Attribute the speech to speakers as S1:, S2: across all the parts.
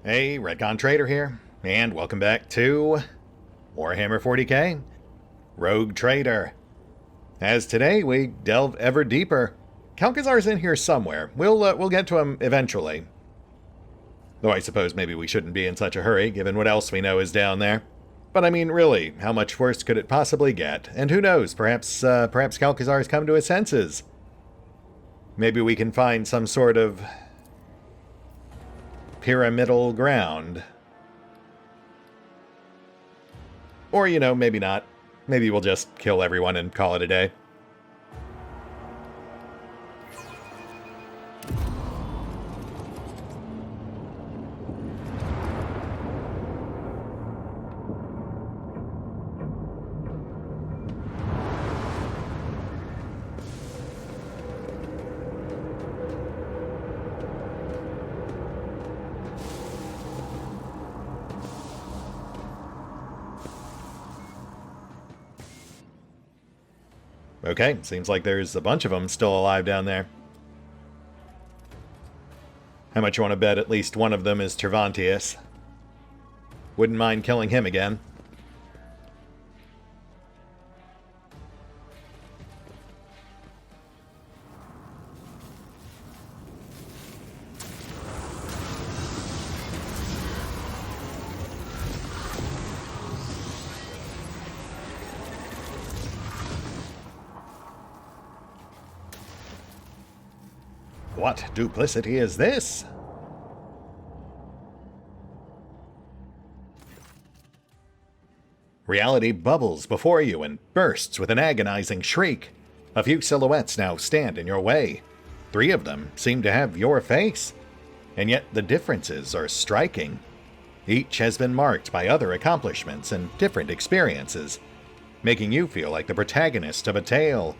S1: Hey, RetconRaider here, and welcome back to Warhammer 40k, Rogue Trader. As today we delve ever deeper. Kalkazar's in here somewhere. We'll get to him eventually. Though I suppose maybe we shouldn't be in such a hurry, given what else we know is down there. But I mean, really, how much worse could it possibly get? And who knows, perhaps Kalkazar's come to his senses. Maybe we can find some sort of pyramidal ground. Or, you know, maybe not. Maybe we'll just kill everyone and call it a day. Okay, seems like there's a bunch of them still alive down there. How much you want to bet at least one of them is Tervantius? Wouldn't mind killing him again. What duplicity is this? Reality bubbles before you and bursts with an agonizing shriek. A few silhouettes now stand in your way. 3 of them seem to have your face, and yet the differences are striking. Each has been marked by other accomplishments and different experiences, making you feel like the protagonist of a tale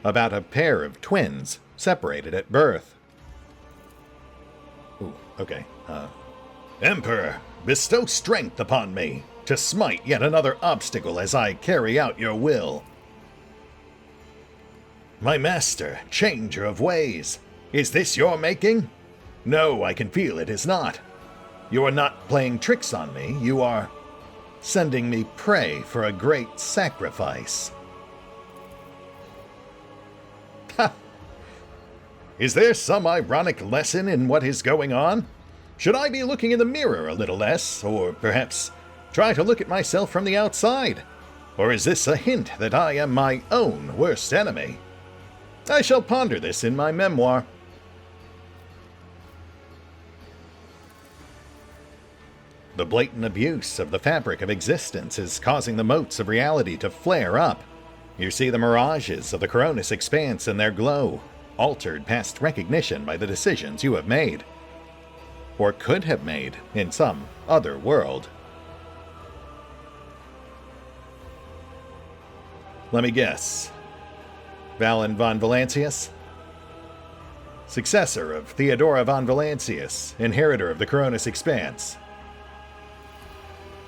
S1: about a pair of twins separated at birth. Ooh, okay. Emperor, bestow strength upon me to smite yet another obstacle as I carry out your will. My master, changer of ways, is this your making? No, I can feel it is not. You are not playing tricks on me, you are sending me prey for a great sacrifice. Ha! Is there some ironic lesson in what is going on? Should I be looking in the mirror a little less, or perhaps try to look at myself from the outside? Or is this a hint that I am my own worst enemy? I shall ponder this in my memoir. The blatant abuse of the fabric of existence is causing the motes of reality to flare up. You see the mirages of the Coronis expanse in their glow, altered past recognition by the decisions you have made, or could have made in some other world. Let me guess. Valen von Valancius? Successor of Theodora von Valancius, inheritor of the Coronis expanse.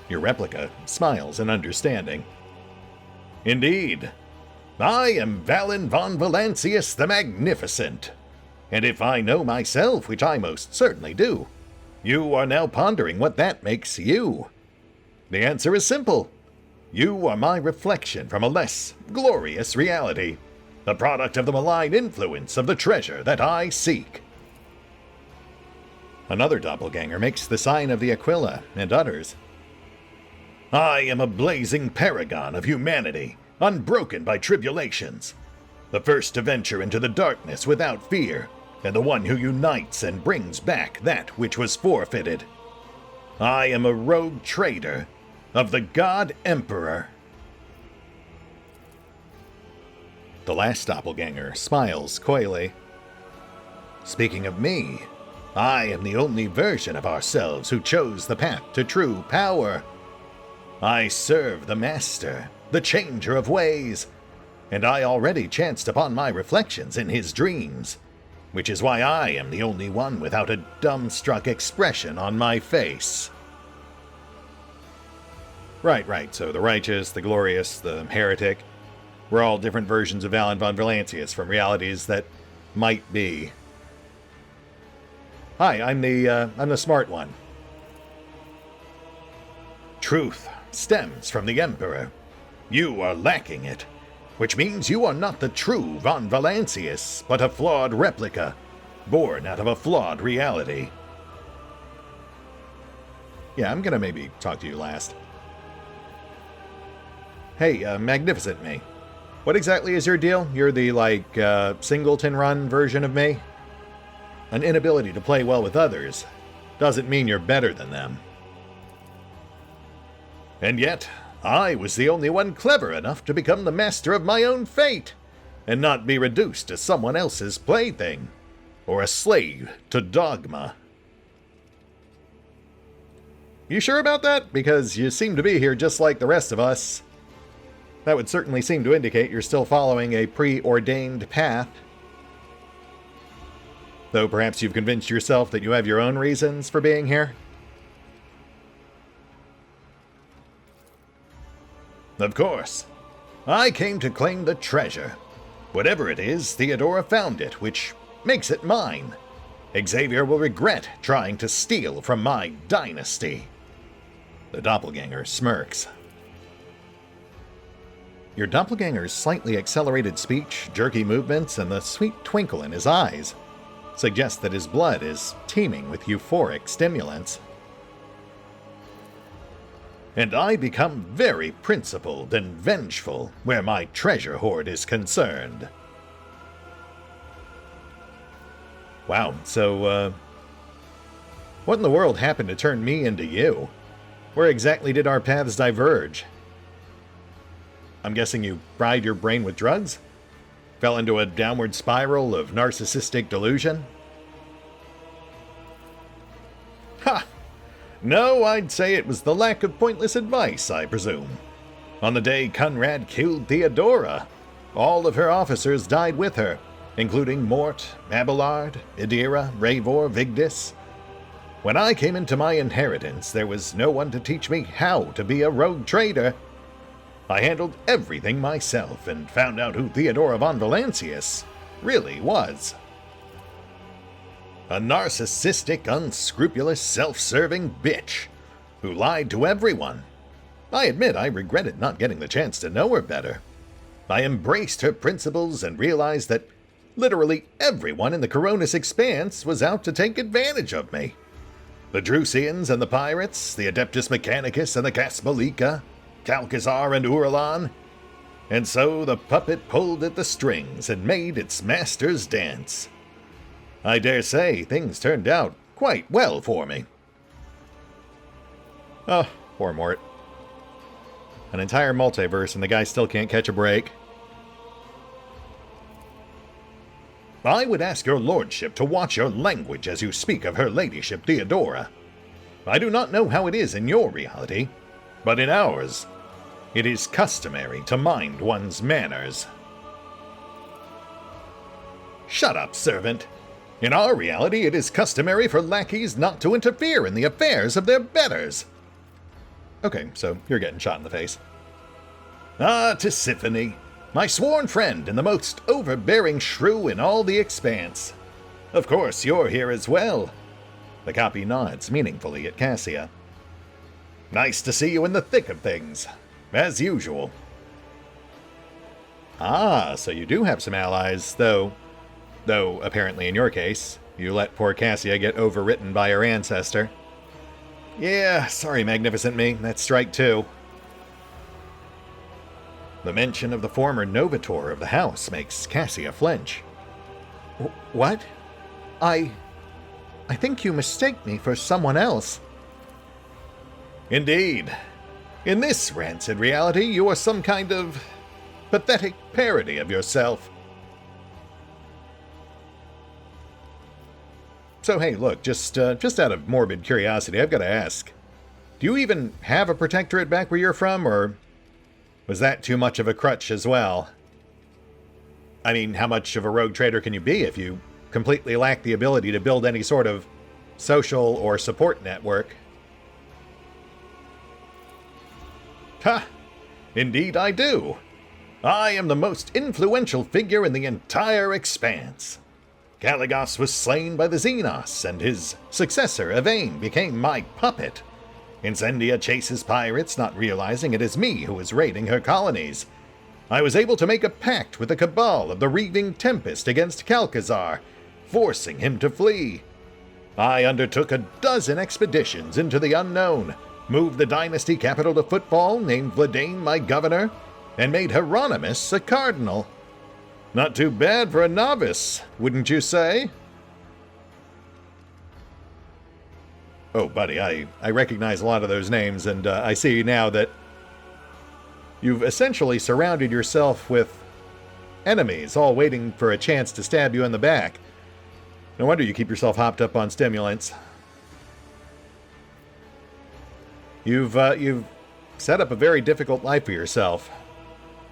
S1: Your replica smiles in understanding. Indeed. I am Valen von Valancius the Magnificent. And if I know myself, which I most certainly do, you are now pondering what that makes you. The answer is simple. You are my reflection from a less glorious reality, the product of the malign influence of the treasure that I seek. Another doppelganger makes the sign of the Aquila and utters, I am a blazing paragon of humanity, unbroken by tribulations, the first to venture into the darkness without fear, and the one who unites and brings back that which was forfeited. I am a rogue trader of the God Emperor. The last doppelganger smiles coyly. Speaking of me, I am the only version of ourselves who chose the path to true power. I serve the Master, the changer of ways, and I already chanced upon my reflections in his dreams, which is why I am the only one without a dumbstruck expression on my face. Right, so the righteous, the glorious, the heretic, we're all different versions of Valen von Valancius from realities that might be. Hi, I'm the smart one. Truth stems from the Emperor. You are lacking it, which means you are not the true Von Valancius, but a flawed replica, born out of a flawed reality. Yeah, I'm gonna maybe talk to you last. Hey, Magnificent Me. What exactly is your deal? You're the, singleton run version of me? An inability to play well with others doesn't mean you're better than them. And yet, I was the only one clever enough to become the master of my own fate, and not be reduced to someone else's plaything, or a slave to dogma. You sure about that? Because you seem to be here just like the rest of us. That would certainly seem to indicate you're still following a preordained path. Though perhaps you've convinced yourself that you have your own reasons for being here. Of course. I came to claim the treasure. Whatever it is, Theodora found it, which makes it mine. Xavier will regret trying to steal from my dynasty. The doppelganger smirks. Your doppelganger's slightly accelerated speech, jerky movements, and the sweet twinkle in his eyes suggest that his blood is teeming with euphoric stimulants. And I become very principled and vengeful where my treasure hoard is concerned. Wow, so, what in the world happened to turn me into you? Where exactly did our paths diverge? I'm guessing you fried your brain with drugs? Fell into a downward spiral of narcissistic delusion? Ha! No, I'd say it was the lack of pointless advice, I presume. On the day Conrad killed Theodora, all of her officers died with her, including Mort, Abelard, Idira, Ravor, Vigdis. When I came into my inheritance, there was no one to teach me how to be a rogue trader. I handled everything myself and found out who Theodora von Valancius really was. A narcissistic, unscrupulous, self-serving bitch who lied to everyone. I admit I regretted not getting the chance to know her better. I embraced her principles and realized that literally everyone in the Coronis Expanse was out to take advantage of me. The Drusians and the Pirates, the Adeptus Mechanicus and the Casmalika, Calcazar and Uralan. And so the puppet pulled at the strings and made its master's dance. I dare say things turned out quite well for me. Oh, poor Mort. An entire multiverse and the guy still can't catch a break. I would ask your lordship to watch your language as you speak of her ladyship Theodora. I do not know how it is in your reality, but in ours, it is customary to mind one's manners. Shut up, servant. In our reality, it is customary for lackeys not to interfere in the affairs of their betters. Okay, so you're getting shot in the face. Ah, Tisiphone, my sworn friend and the most overbearing shrew in all the expanse. Of course, you're here as well. The copy nods meaningfully at Cassia. Nice to see you in the thick of things, as usual. Ah, so you do have some allies, though apparently in your case, you let poor Cassia get overwritten by her ancestor. Yeah, sorry, Magnificent Me, that's strike two. The mention of the former Novator of the house makes Cassia flinch. What? I think you mistake me for someone else. Indeed. In this rancid reality, you are some kind of pathetic parody of yourself. So hey, look, just out of morbid curiosity, I've got to ask. Do you even have a protectorate back where you're from, or was that too much of a crutch as well? I mean, how much of a rogue trader can you be if you completely lack the ability to build any sort of social or support network? Ha! Indeed I do. I am the most influential figure in the entire expanse. Caligos was slain by the Xenos, and his successor, Evane, became my puppet. Incendia chases pirates, not realizing it is me who is raiding her colonies. I was able to make a pact with the cabal of the Reaving Tempest against Kalkazar, forcing him to flee. I undertook a dozen expeditions into the unknown, moved the dynasty capital to football, named Vladane my governor, and made Hieronymus a cardinal. Not too bad for a novice, wouldn't you say? Oh, buddy, I recognize a lot of those names, and I see now that you've essentially surrounded yourself with enemies, all waiting for a chance to stab you in the back. No wonder you keep yourself hopped up on stimulants. You've set up a very difficult life for yourself.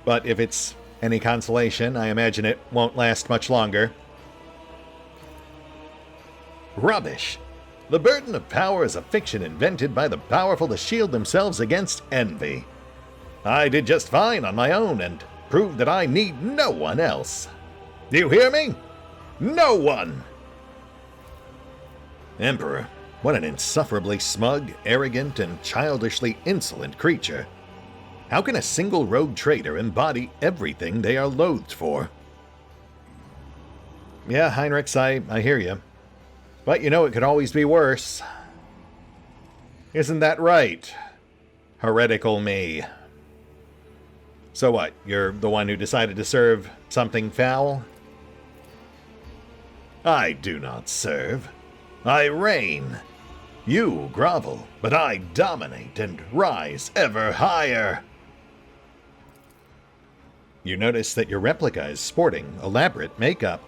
S1: But if it's any consolation, I imagine it won't last much longer. Rubbish! The burden of power is a fiction invented by the powerful to shield themselves against envy. I did just fine on my own and proved that I need no one else. Do you hear me? No one! Emperor, what an insufferably smug, arrogant, and childishly insolent creature. How can a single rogue trader embody everything they are loathed for? Yeah, Heinrichs, I hear you. But you know it could always be worse. Isn't that right? Heretical me. So what, you're the one who decided to serve something foul? I do not serve. I reign. You grovel, but I dominate and rise ever higher. You notice that your replica is sporting elaborate makeup.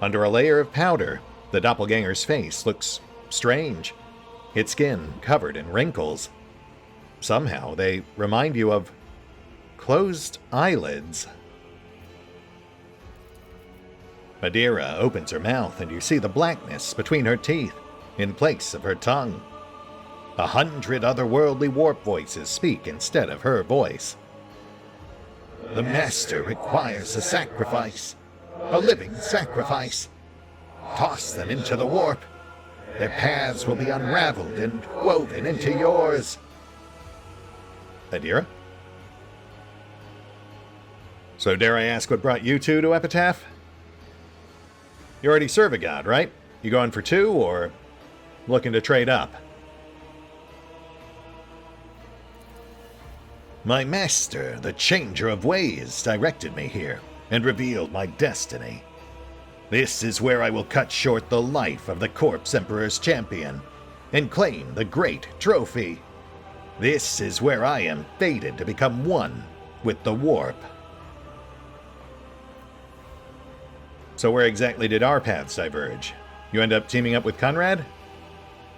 S1: Under a layer of powder, the doppelganger's face looks strange, its skin covered in wrinkles. Somehow they remind you of closed eyelids. Madeira opens her mouth and you see the blackness between her teeth in place of her tongue. 100 otherworldly warp voices speak instead of her voice. The master requires a sacrifice, a living sacrifice. Toss them into the warp. Their paths will be unraveled and woven into yours. Adira? So dare I ask what brought you two to Epitaph? You already serve a god, right? You going for two, or looking to trade up? My master, the changer of ways, directed me here and revealed my destiny. This is where I will cut short the life of the Corpse Emperor's champion and claim the great trophy. This is where I am fated to become one with the warp. So where exactly did our paths diverge? You end up teaming up with Conrad?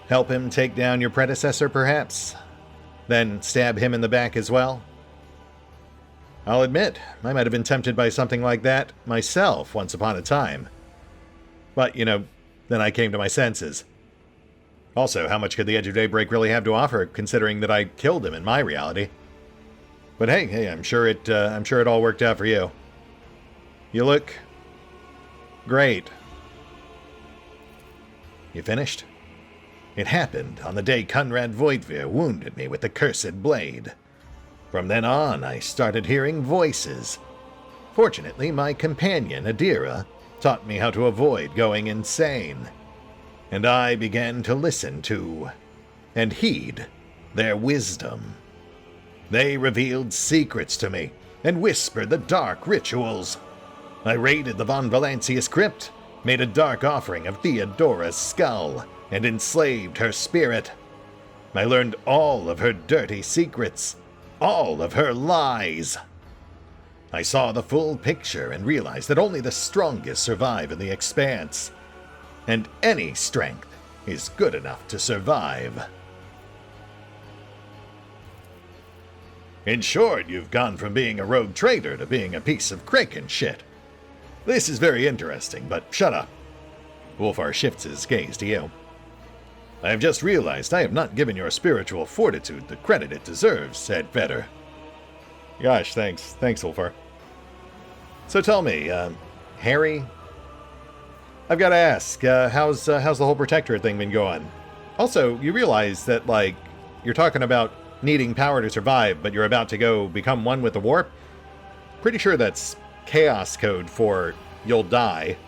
S1: Help him take down your predecessor, perhaps? Then stab him in the back as well? I'll admit, I might have been tempted by something like that myself once upon a time. But, then I came to my senses. Also, how much could the Edge of Daybreak really have to offer, considering that I killed him in my reality? But hey, I'm sure it all worked out for you. You look great. You finished? It happened on the day Conrad Voidvir wounded me with the cursed blade. From then on, I started hearing voices. Fortunately, my companion, Adira, taught me how to avoid going insane. And I began to listen to and heed their wisdom. They revealed secrets to me and whispered the dark rituals. I raided the Von Valancius crypt, made a dark offering of Theodora's skull, and enslaved her spirit. I learned all of her dirty secrets, all of her lies. I saw the full picture and realized that only the strongest survive in the expanse, and any strength is good enough to survive. In short, you've gone from being a rogue trader to being a piece of Kraken shit. This is very interesting, but shut up. Wolfar shifts his gaze to you. I have just realized I have not given your spiritual fortitude the credit it deserves, said Vetter. Gosh, thanks, Wolfar. So tell me, Harry, I've got to ask, how's the whole Protectorate thing been going? Also, you realize that, you're talking about needing power to survive, but you're about to go become one with the warp? Pretty sure that's chaos code for you'll die.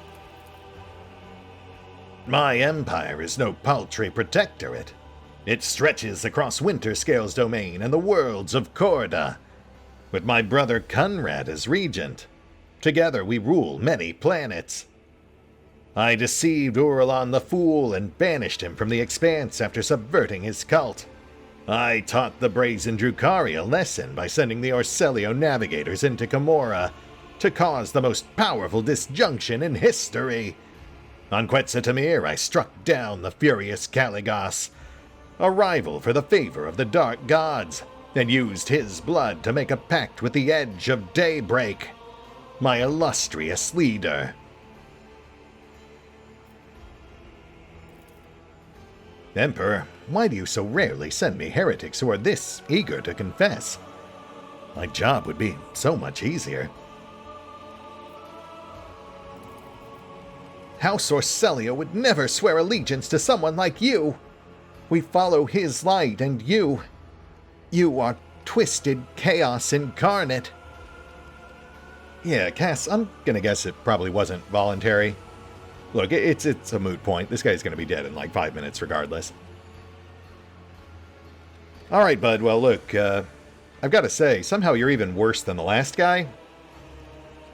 S1: My empire is no paltry protectorate. It stretches across Winterscale's domain and the worlds of Korda, with my brother Conrad as regent. Together we rule many planets. I deceived Uralon the Fool and banished him from the Expanse after subverting his cult. I taught the Brazen Drukhari a lesson by sending the Orselio navigators into Camorra to cause the most powerful disjunction in history. On Quetzaltamir, I struck down the furious Caligos, a rival for the favor of the Dark Gods, and used his blood to make a pact with the Edge of Daybreak, my illustrious leader. Emperor, why do you so rarely send me heretics who are this eager to confess? My job would be so much easier. House Orselio would never swear allegiance to someone like you. We follow his light, and you are twisted chaos incarnate. Yeah, Cass, I'm gonna guess it probably wasn't voluntary. Look, it's a moot point. This guy's gonna be dead in like 5 minutes regardless. Alright, bud, well look, I've gotta say, somehow you're even worse than the last guy.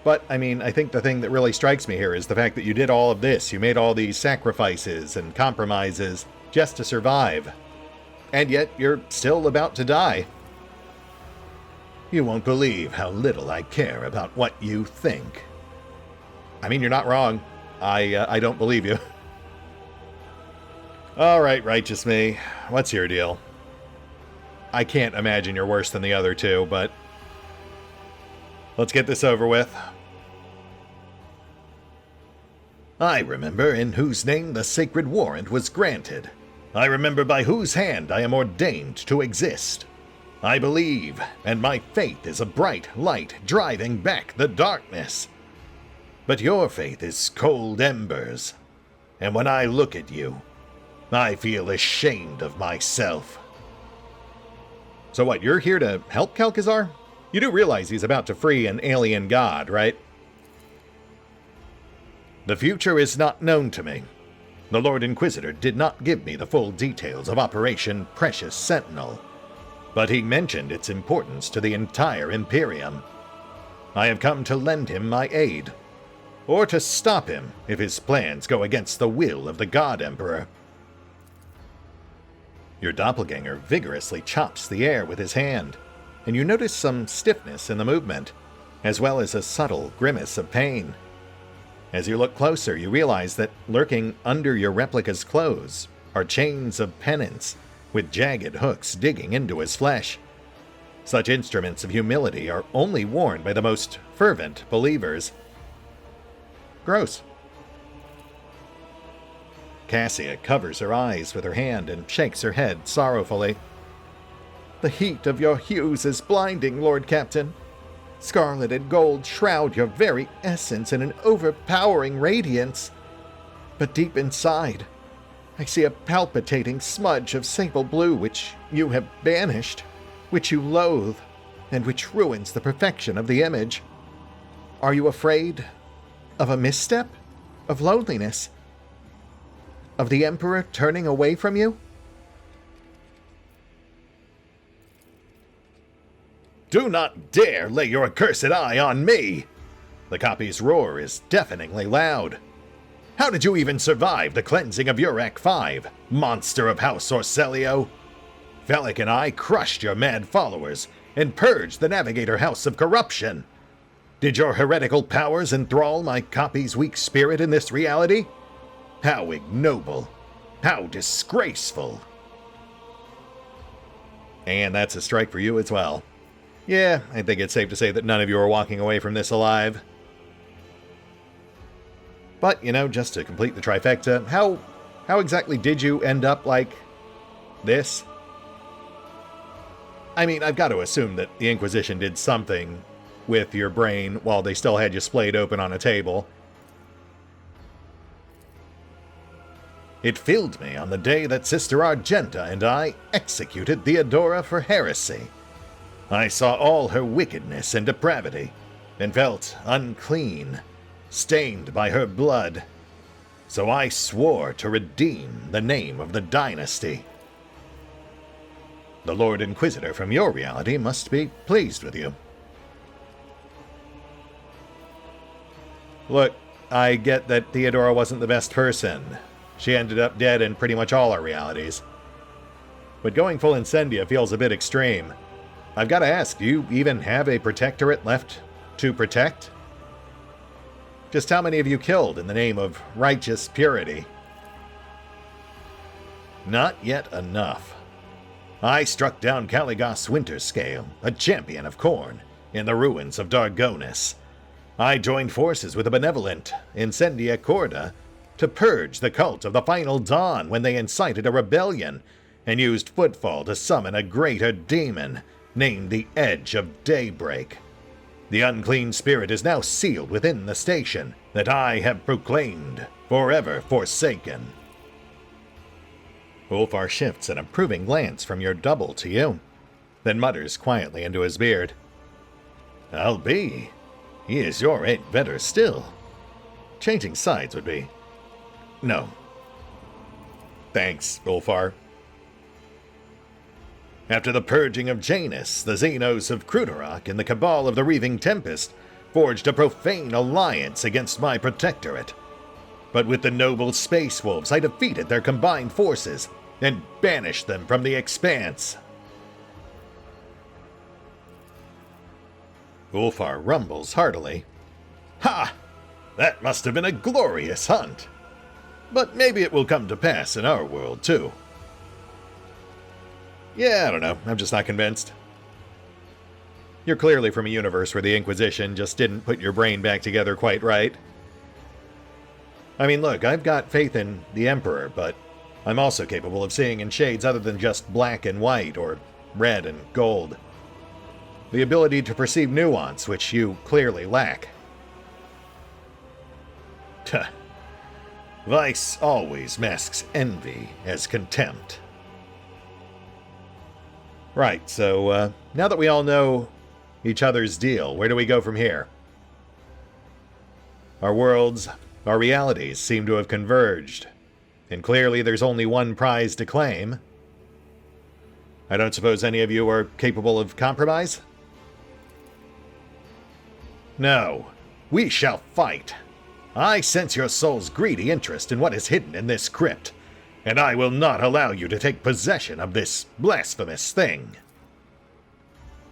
S1: But, I mean, I think the thing that really strikes me here is the fact that you did all of this. You made all these sacrifices and compromises just to survive. And yet, you're still about to die. You won't believe how little I care about what you think. I mean, you're not wrong. I don't believe you. Alright, righteous me. What's your deal? I can't imagine you're worse than the other two, but let's get this over with. I remember in whose name the sacred warrant was granted. I remember by whose hand I am ordained to exist. I believe, and my faith is a bright light driving back the darkness. But your faith is cold embers, and when I look at you, I feel ashamed of myself. So what, you're here to help Kel'Thuzar? You do realize he's about to free an alien god, right? The future is not known to me. The Lord Inquisitor did not give me the full details of Operation Precious Sentinel, but he mentioned its importance to the entire Imperium. I have come to lend him my aid, or to stop him if his plans go against the will of the God Emperor. Your doppelganger vigorously chops the air with his hand, and you notice some stiffness in the movement, as well as a subtle grimace of pain. As you look closer, you realize that lurking under your replica's clothes are chains of penance with jagged hooks digging into his flesh. Such instruments of humility are only worn by the most fervent believers. Gross. Cassia covers her eyes with her hand and shakes her head sorrowfully. The heat of your hues is blinding, Lord Captain. Scarlet and gold shroud your very essence in an overpowering radiance. But deep inside, I see a palpitating smudge of sable blue which you have banished, which you loathe, and which ruins the perfection of the image. Are you afraid of a misstep? Of loneliness? Of the Emperor turning away from you? Do not dare lay your accursed eye on me! The copy's roar is deafeningly loud. How did you even survive the cleansing of Urak 5, monster of House Orselio? Velik and I crushed your mad followers and purged the Navigator House of corruption. Did your heretical powers enthrall my copy's weak spirit in this reality? How ignoble! How disgraceful! And that's a strike for you as well. Yeah, I think it's safe to say that none of you are walking away from this alive. But, you know, just to complete the trifecta, how exactly did you end up like this? I mean, I've got to assume that the Inquisition did something with your brain while they still had you splayed open on a table. It filled me on the day that Sister Argenta and I executed Theodora for heresy. I saw all her wickedness and depravity, and felt unclean, stained by her blood. So I swore to redeem the name of the dynasty. The Lord Inquisitor from your reality must be pleased with you. Look, I get that Theodora wasn't the best person. She ended up dead in pretty much all our realities. But going full Incendia feels a bit extreme. I've got to ask, do you even have a protectorate left to protect? Just how many have you killed in the name of righteous purity? Not yet enough. I struck down Caligos Winterscale, a champion of Khorne, in the ruins of Dargonis. I joined forces with the benevolent Incendia Corda to purge the cult of the Final Dawn when they incited a rebellion and used Footfall to summon a greater demon named the Edge of Daybreak. The unclean spirit is now sealed within the station that I have proclaimed forever forsaken. Ulfar shifts an approving glance from your double to you, then mutters quietly into his beard. I'll be. He is your ain't better still. Changing sides would be. No. Thanks, Ulfar. After the purging of Janus, the Xenos of Crudarach and the Cabal of the Reaving Tempest forged a profane alliance against my protectorate. But with the noble Space Wolves, I defeated their combined forces and banished them from the Expanse. Ulfar rumbles heartily. Ha! That must have been a glorious hunt. But maybe it will come to pass in our world, too. Yeah, I don't know. I'm just not convinced. You're clearly from a universe where the Inquisition just didn't put your brain back together quite right. I mean, look, I've got faith in the Emperor, but I'm also capable of seeing in shades other than just black and white or red and gold. The ability to perceive nuance, which you clearly lack. Tuh. Vice always masks envy as contempt. Right, so now that we all know each other's deal, where do we go from here? Our worlds, our realities seem to have converged, and clearly there's only one prize to claim. I don't suppose any of you are capable of compromise? No, we shall fight. I sense your soul's greedy interest in what is hidden in this crypt, and I will not allow you to take possession of this blasphemous thing.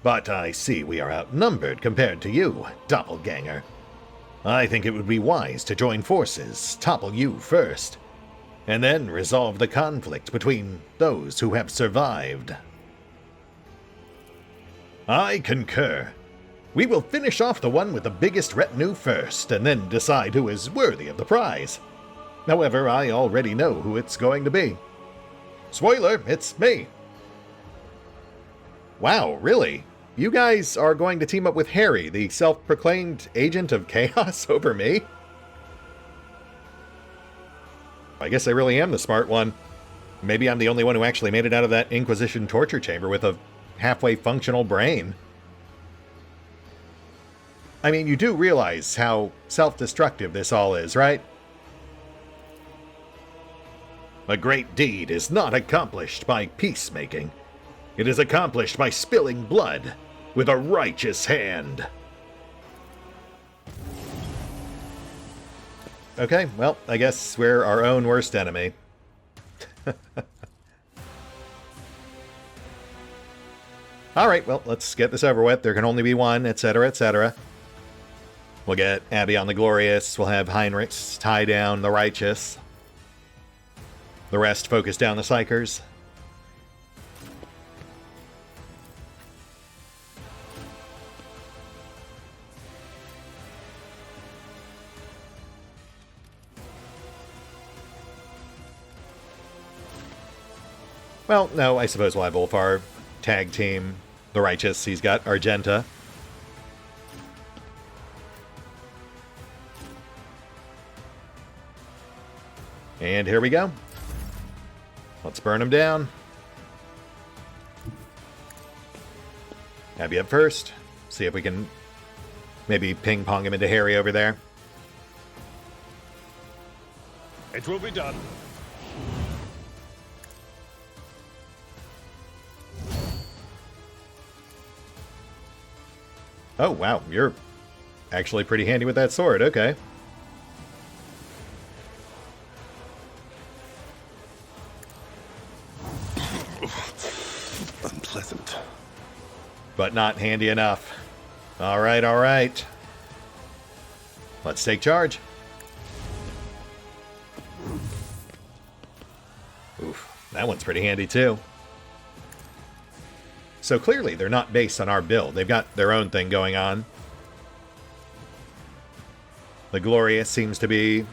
S1: But I see we are outnumbered compared to you, doppelganger. I think it would be wise to join forces, topple you first, and then resolve the conflict between those who have survived. I concur. We will finish off the one with the biggest retinue first, and then decide who is worthy of the prize. However, I already know who it's going to be. Spoiler, it's me. Wow, really? You guys are going to team up with Harry, the self-proclaimed agent of chaos, over me? I guess I really am the smart one. Maybe I'm the only one who actually made it out of that Inquisition torture chamber with a halfway functional brain. I mean, you do realize how self-destructive this all is, right? A great deed is not accomplished by peacemaking. It is accomplished by spilling blood with a righteous hand. Okay, well, I guess we're our own worst enemy. Alright, well, let's get this over with. There can only be one, etc., etc. We'll get Abby on the Glorious. We'll have Heinrichs tie down the Righteous. The rest focus down the Psychers. Well, no, I suppose we'll have Ulfar tag team the Righteous. He's got Argenta. And here we go. Let's burn him down. Abby up first. See if we can maybe ping-pong him into Harry over there.
S2: It will be done.
S1: Oh, wow. You're actually pretty handy with that sword. Okay.
S2: Unpleasant.
S1: But not handy enough. All right, all right. Let's take charge. Oof, that one's pretty handy too. So clearly they're not based on our build. They've got their own thing going on. The Glorious seems to be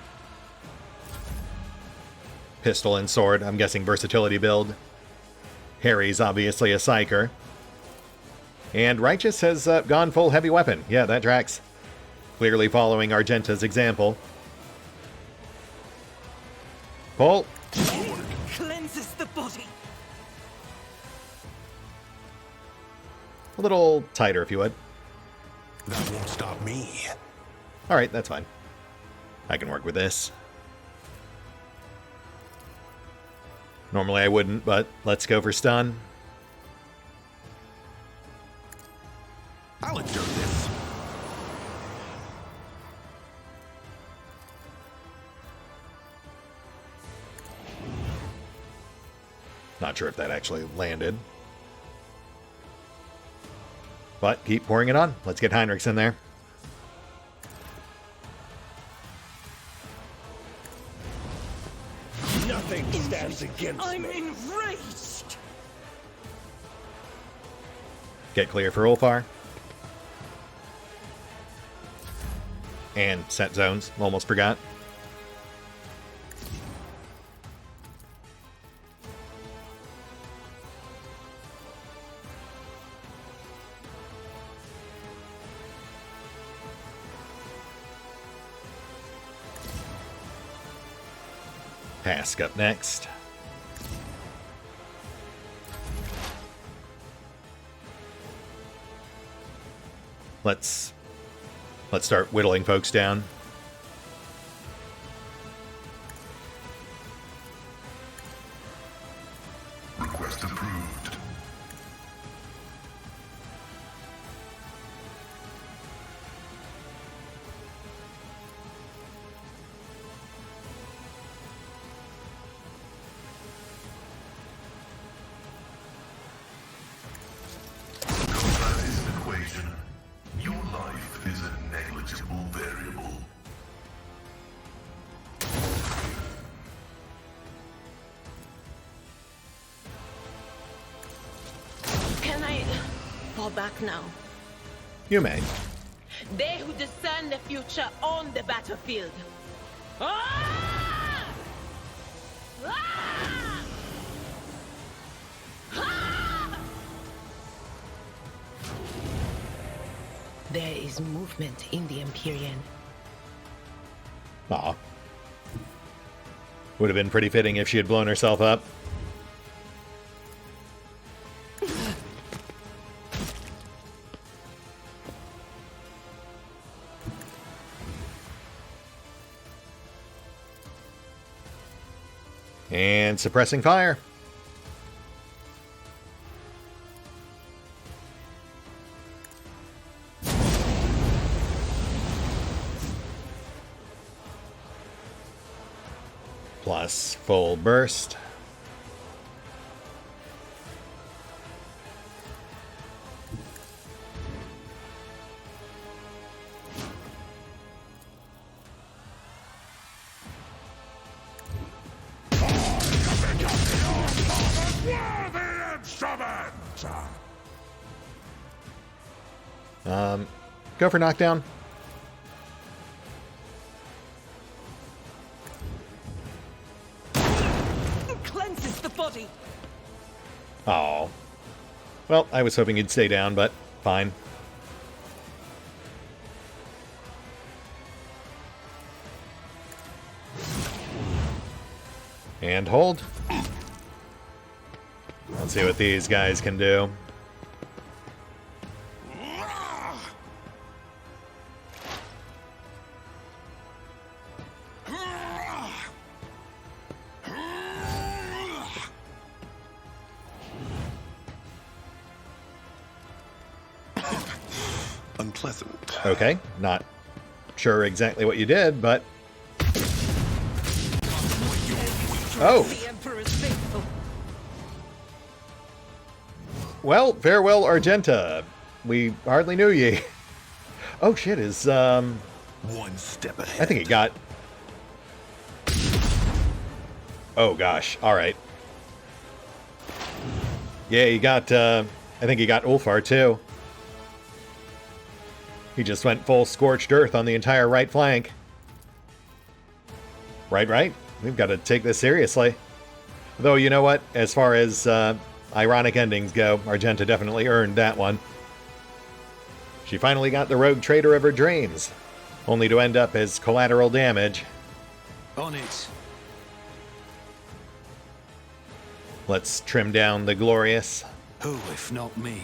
S1: pistol and sword. I'm guessing versatility build. Harry's obviously a psyker. And Righteous has gone full heavy weapon. Yeah, that tracks. Clearly following Argenta's example. Pull.
S3: Cleanses the body.
S1: A little tighter, if you would.
S2: That won't stop me.
S1: Alright, that's fine. I can work with this. Normally I wouldn't, but let's go for stun.
S2: I'll endure this.
S1: Not sure if that actually landed. But keep pouring it on. Let's get Heinrichs in there.
S2: Nothing stands against
S3: I'm
S2: me.
S3: enraged.
S1: Get clear for Ulfar. And set zones. Almost forgot. Task up next. Let's start whittling folks down.
S4: Request approved. Combat is an equation. Your life is a negligible variable.
S5: Can I fall back now?
S1: You may.
S5: They who discern the future on the battlefield. Ah! Ah! Ah! There is movement in the Empyrean.
S1: Aw. Would have been pretty fitting if she had blown herself up. And suppressing fire. Plus full burst. Go for knockdown.
S3: Cleanses the body.
S1: Oh. Well, I was hoping he'd stay down, but fine. And hold. Let's see what these guys can do.
S2: Unpleasant.
S1: Okay, not sure exactly what you did, but... Oh!
S3: The Emperor's faithful.
S1: Well, farewell, Argenta. We hardly knew ye. Oh shit, is,
S2: One step ahead.
S1: I think he got... Oh gosh, alright. Yeah, he got, I think he got Ulfar too. He just went full scorched earth on the entire right flank. Right. We've got to take this seriously. Though, you know what? As far as ironic endings go, Argenta definitely earned that one. She finally got the rogue trader of her dreams, only to end up as collateral damage.
S2: On it.
S1: Let's trim down the glorious.
S6: Who, if not me?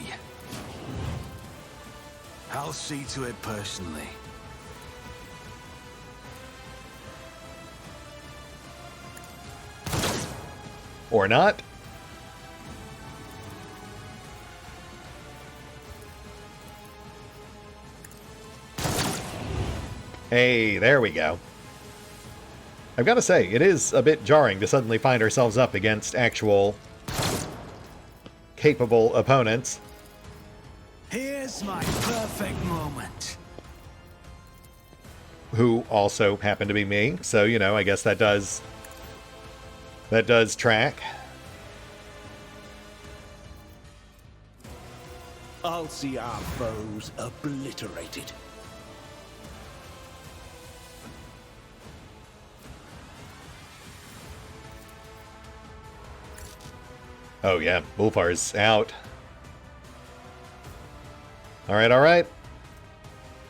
S6: I'll see to it personally.
S1: Or not. Hey, there we go. I've got to say, it is a bit jarring to suddenly find ourselves up against actual capable opponents.
S6: Here's my perfect moment.
S1: Who also happen to be me, so, you know, I guess that does track.
S2: I'll see our foes obliterated.
S1: Oh yeah, Ulfar's out. Alright.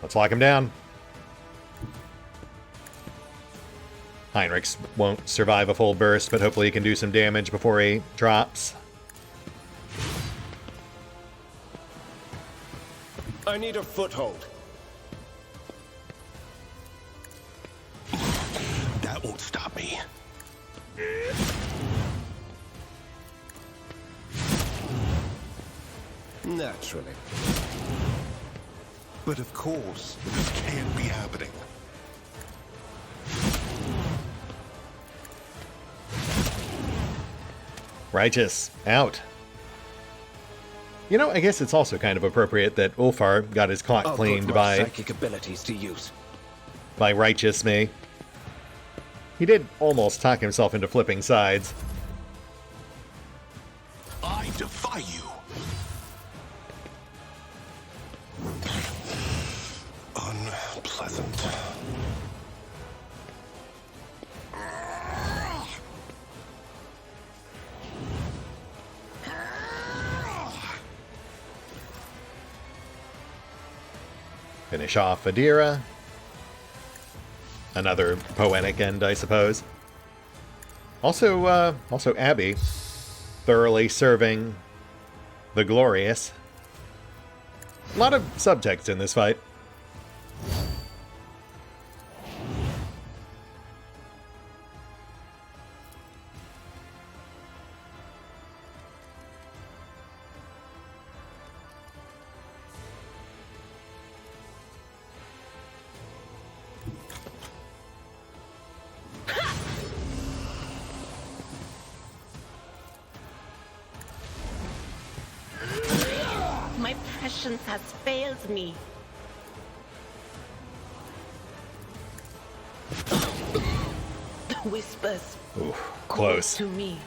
S1: Let's lock him down. Heinrichs won't survive a full burst, but hopefully he can do some damage before he drops.
S2: I need a foothold. That won't stop me. Naturally. But of course, this can't be happening.
S1: Righteous, out. You know, I guess it's also kind of appropriate that Ulfar got his clock cleaned by
S2: psychic abilities to use.
S1: Righteous me. He did almost talk himself into flipping sides.
S2: I defy you. Unpleasant.
S1: Finish off Adira. Another poetic end, I suppose. Also Abby, thoroughly serving the glorious. A lot of subtext in this fight.
S5: My prescience has failed me. The whispers
S1: Ooh,
S5: call
S1: close.
S5: to me.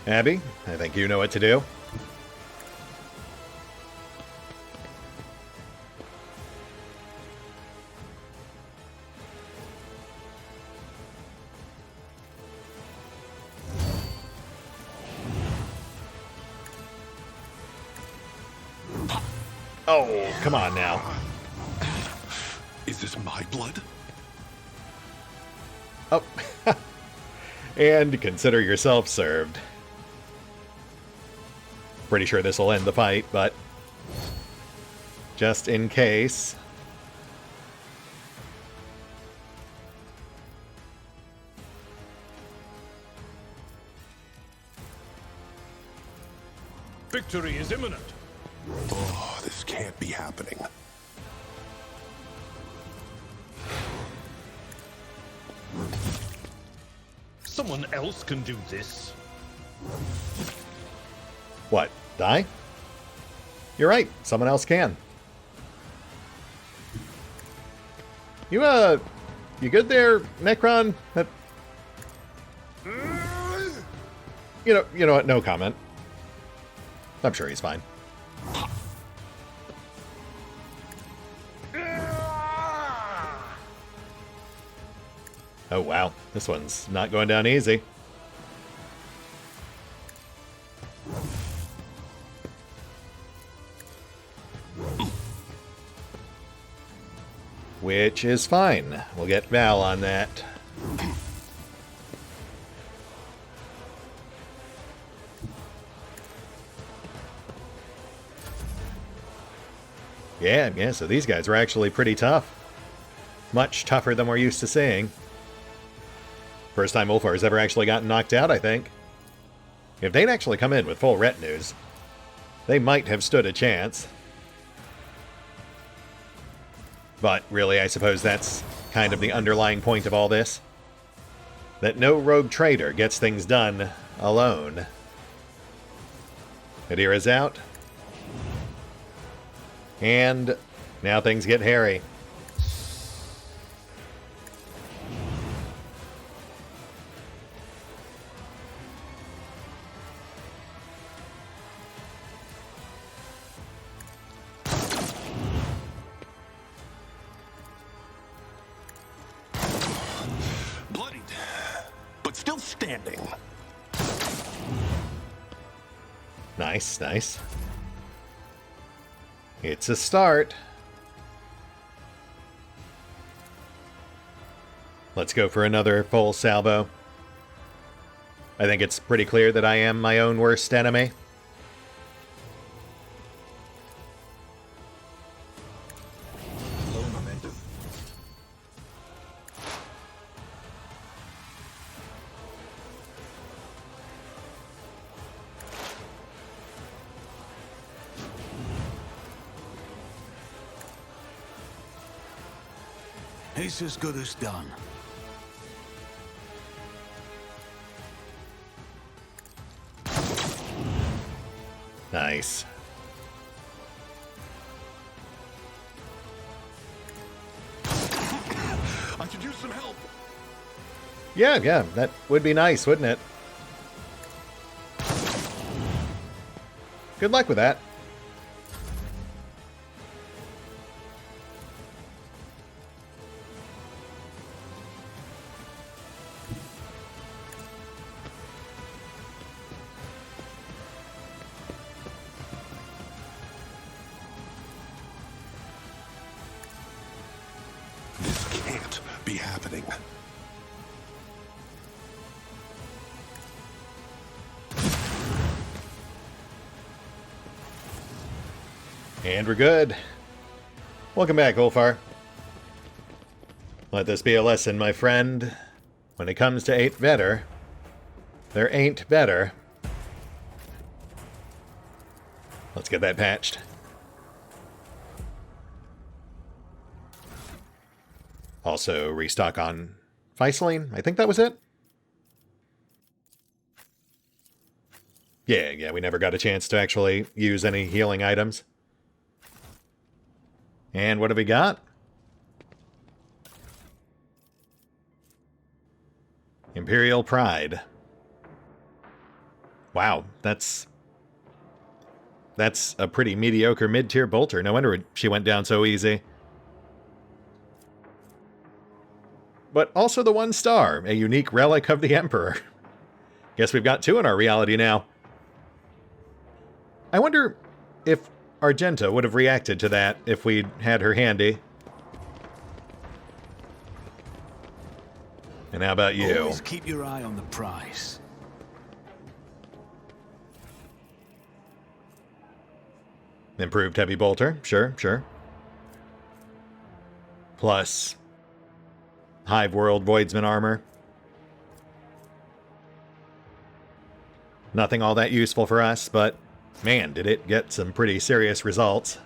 S1: Abby, I think you know what to do. Oh, come on now.
S4: Is this my blood?
S1: Oh. And consider yourself served. Pretty sure this will end the fight, but just in case.
S2: Victory is imminent.
S4: Oh, this can't be happening.
S2: Someone else can do this.
S1: What, die? You're right, someone else can. You good there, Necron? You know what, no comment. I'm sure he's fine. Oh wow, this one's not going down easy. Which is fine. We'll get Val on that. Yeah, so these guys are actually pretty tough. Much tougher than we're used to seeing. First time Ulfar's ever actually gotten knocked out, I think. If they'd actually come in with full retinues, they might have stood a chance. But really, I suppose that's kind of the underlying point of all this. That no rogue trader gets things done alone. Adira's out. And now things get hairy.
S4: Bloodied, but still standing.
S1: Nice, nice. It's a start. Let's go for another full salvo. I think it's pretty clear that I am my own worst enemy.
S2: Low momentum.
S6: It's as good as done.
S1: Nice.
S4: I could use some help.
S1: Yeah, that would be nice, wouldn't it? Good luck with that.
S4: This can't be happening.
S1: And we're good. Welcome back, Ulfar. Let this be a lesson, my friend. When it comes to 8 better, there ain't better. Let's get that patched. Also, restock on Feiseline. I think that was it. Yeah, we never got a chance to actually use any healing items. And what have we got? Imperial Pride. Wow, that's a pretty mediocre mid-tier bolter. No wonder she went down so easy. But also the 1 star, a unique relic of the Emperor. Guess we've got 2 in our reality now. I wonder if Argenta would have reacted to that if we'd had her handy. And how about you?
S6: Always keep your eye on the prize.
S1: Improved heavy bolter. Sure, sure. Plus Hive World Voidsman armor. Nothing all that useful for us, but man, did it get some pretty serious results.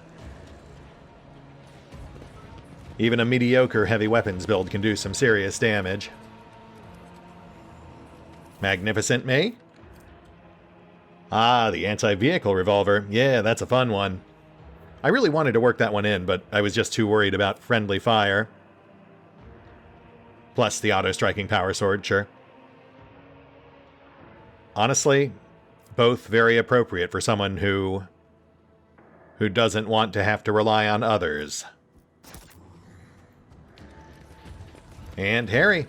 S1: Even a mediocre heavy weapons build can do some serious damage. Magnificent Me? Ah, the anti-vehicle revolver. Yeah, that's a fun one. I really wanted to work that one in, but I was just too worried about friendly fire. Plus the auto-striking power sword, sure. Honestly, both very appropriate for someone who doesn't want to have to rely on others. And Harry.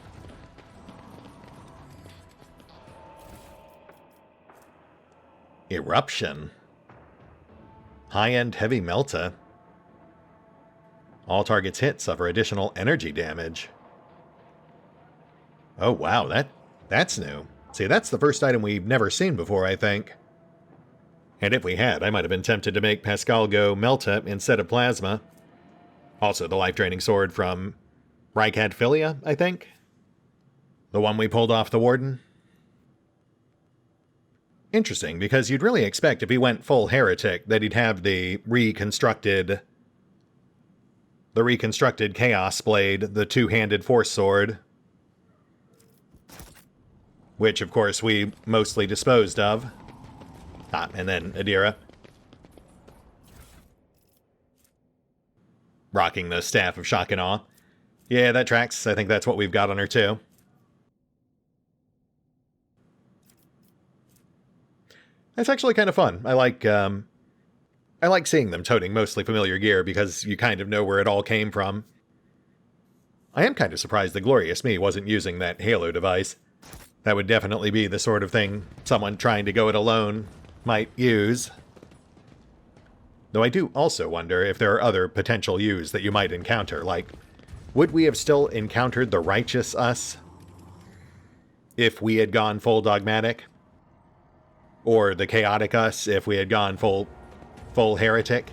S1: Eruption. High-end heavy melta. All targets hit suffer additional energy damage. Oh wow, that's new. See, that's the first item we've never seen before, I think. And if we had, I might have been tempted to make Pascal go melta instead of plasma. Also, the life-draining sword from Rykad Filia, I think? The one we pulled off the Warden? Interesting, because you'd really expect if he went full heretic that he'd have the reconstructed Chaos Blade, the two-handed Force Sword. Which, of course, we mostly disposed of. Ah, and then Adira. Rocking the Staff of Shock and Awe. Yeah, that tracks. I think that's what we've got on her, too. That's actually kind of fun. I like seeing them toting mostly familiar gear because you kind of know where it all came from. I am kind of surprised the Glorious Me wasn't using that Halo device. That would definitely be the sort of thing someone trying to go it alone might use. Though I do also wonder if there are other potential use that you might encounter, like, would we have still encountered the Righteous Us if we had gone full Dogmatic? Or the Chaotic Us if we had gone full Heretic?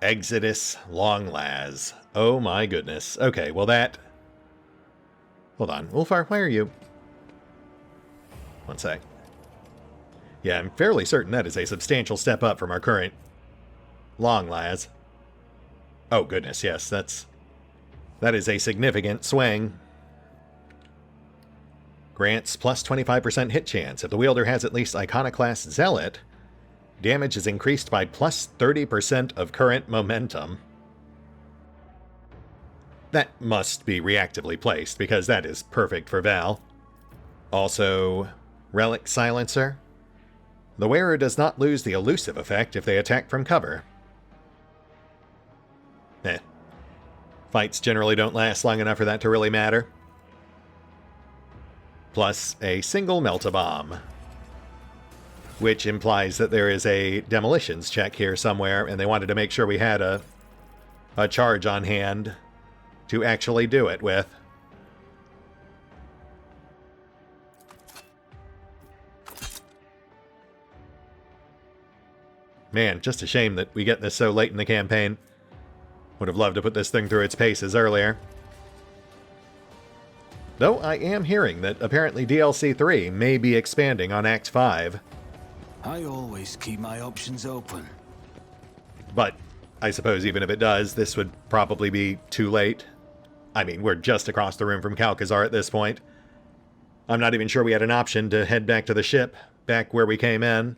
S1: Exodus Longlaz. Oh my goodness. Okay, well that... Hold on. Wolfar, why are you... One sec. Yeah, I'm fairly certain that is a substantial step up from our current Longlaz. Oh goodness, yes, that is a significant swing. Grants plus 25% hit chance. If the wielder has at least Iconoclast Zealot, damage is increased by plus 30% of current momentum. That must be reactively placed, because that is perfect for Val. Also, Relic Silencer. The wearer does not lose the elusive effect if they attack from cover. Fights generally don't last long enough for that to really matter. Plus a single Melt-A-Bomb, which implies that there is a demolitions check here somewhere, and they wanted to make sure we had a charge on hand to actually do it with. Man, just a shame that we get this so late in the campaign. Would have loved to put this thing through its paces earlier. Though I am hearing that apparently DLC 3 may be expanding on Act 5.
S6: I always keep my options open.
S1: But I suppose even if it does, this would probably be too late. I mean, we're just across the room from Kalkazar at this point. I'm not even sure we had an option to head back to the ship, back where we came in.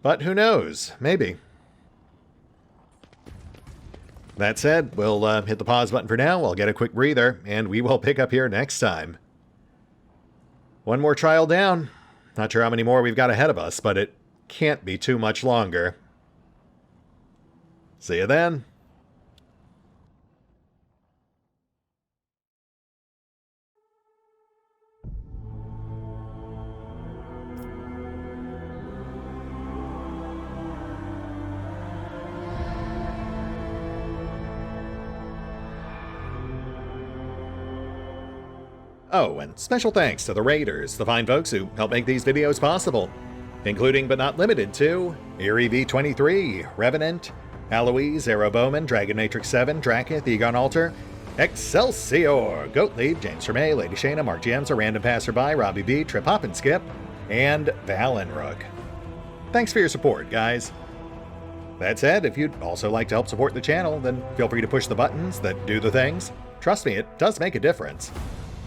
S1: But who knows? Maybe. That said, we'll hit the pause button for now, I'll get a quick breather, and we will pick up here next time. One more trial down. Not sure how many more we've got ahead of us, but it can't be too much longer. See you then. Oh, and special thanks to the Raiders, the fine folks who help make these videos possible, including but not limited to Eerie V23, Revenant, Alois, Arrow Bowman, Dragon Matrix 7, Drakiith, EgonAlter, Exsellsior, Gottlieb, James Trimmier, Lady Shayna, Mark Giemza, RandomPassrby, RobbyB, Triphoppenskip, and Valinrook. Thanks for your support, guys. That said, if you'd also like to help support the channel, then feel free to push the buttons that do the things. Trust me, it does make a difference.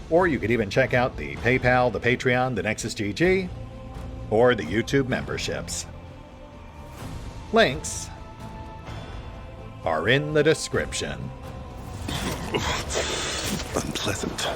S1: Or you could even check out the PayPal, the Patreon, the Nexus GG, or the YouTube memberships. Links are in the description.
S7: Unpleasant.